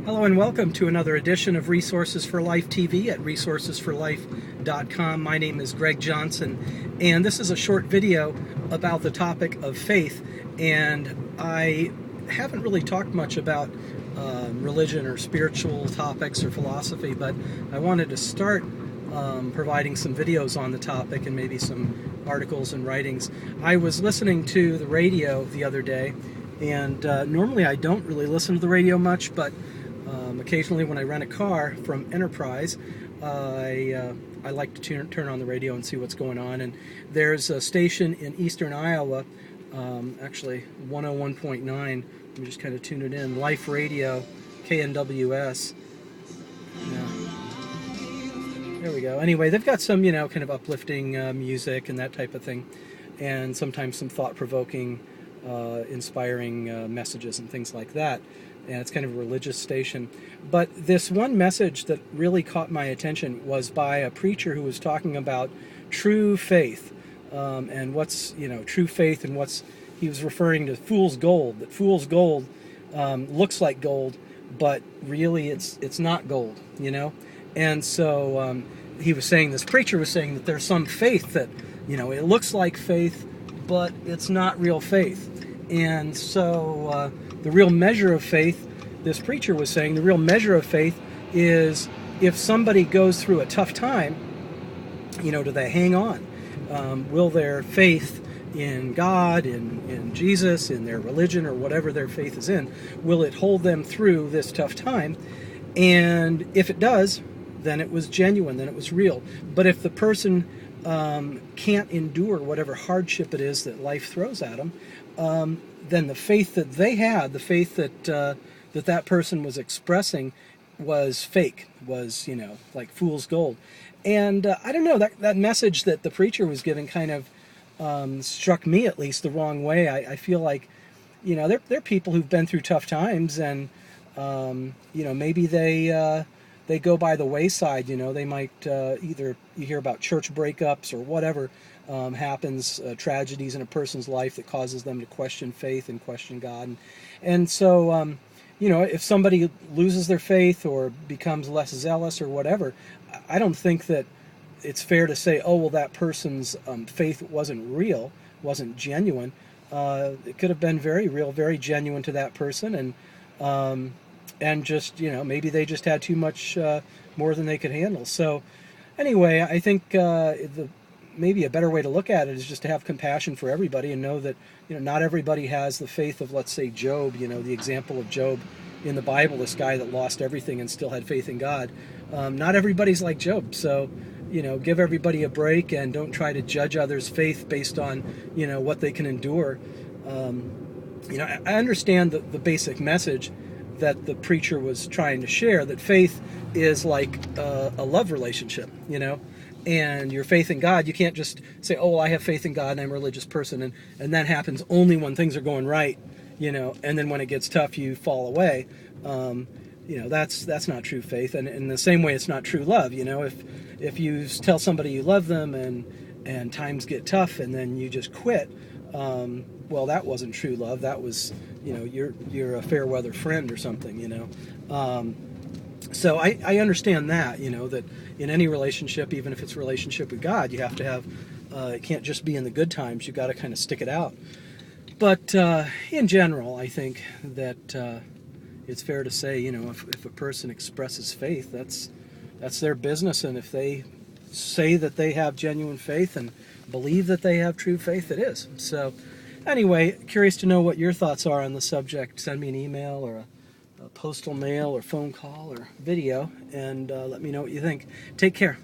Hello and welcome to another edition of Resources for Life TV at resourcesforlife.com. My name is Greg Johnson, and this is a short video about the topic of faith. And I haven't really talked much about religion or spiritual topics or philosophy, but I wanted to start providing some videos on the topic and maybe some articles and writings. I was listening to the radio the other day, and normally I don't really listen to the radio much, but occasionally when I rent a car from Enterprise, I like to turn on the radio and see what's going on. And there's a station in eastern Iowa, actually 101.9, let me just kind of tune it in, Life Radio, KNWS. Yeah. There we go. Anyway, they've got some, kind of uplifting music and that type of thing, and sometimes some thought-provoking, inspiring messages and things like that. And it's kind of a religious station. But this one message that really caught my attention was by a preacher who was talking about true faith, and what's, true faith, and he was referring to fool's gold, that fool's gold looks like gold, but really it's not gold, And so this preacher was saying that there's some faith that, it looks like faith, but it's not real faith. And so the real measure of faith, this preacher was saying, the real measure of faith is if somebody goes through a tough time, do they hang on? Will their faith in God, in Jesus, in their religion, or whatever their faith is in, will it hold them through this tough time? And if it does, then it was genuine, then it was real. But if the person can't endure whatever hardship it is that life throws at them, then the faith that they had, the faith that that person was expressing, was fake, was, like fool's gold. And I don't know, that message that the preacher was giving kind of struck me, at least, the wrong way. I feel like, there are people who've been through tough times, and, maybe they go by the wayside. They might either, you hear about church breakups or whatever happens, tragedies in a person's life that causes them to question faith and question God. And so, if somebody loses their faith or becomes less zealous or whatever, I don't think that it's fair to say, oh, well, that person's faith wasn't real, wasn't genuine. It could have been very real, very genuine to that person, and just, maybe they just had too much more than they could handle. So anyway, I think maybe a better way to look at it is just to have compassion for everybody and know that, not everybody has the faith of, let's say, Job, the example of Job in the Bible, this guy that lost everything and still had faith in God. Not everybody's like Job. So, give everybody a break and don't try to judge others' faith based on, what they can endure. I understand the basic message that the preacher was trying to share, that faith is like a love relationship, and your faith in God, you can't just say, oh, well, I have faith in God and I'm a religious person, and that happens only when things are going right, and then when it gets tough, you fall away. That's not true faith. And in the same way, it's not true love. If you tell somebody you love them and times get tough and then you just quit, well, that wasn't true love. That was, you're a fair weather friend or something, So I understand that, that in any relationship, even if it's a relationship with God, you have to have, it can't just be in the good times. You've got to kind of stick it out. But in general, I think that it's fair to say, if a person expresses faith, that's their business. And if they say that they have genuine faith and believe that they have true faith, it is. So anyway, curious to know what your thoughts are on the subject. Send me an email or a postal mail or phone call or video, and let me know what you think. Take care.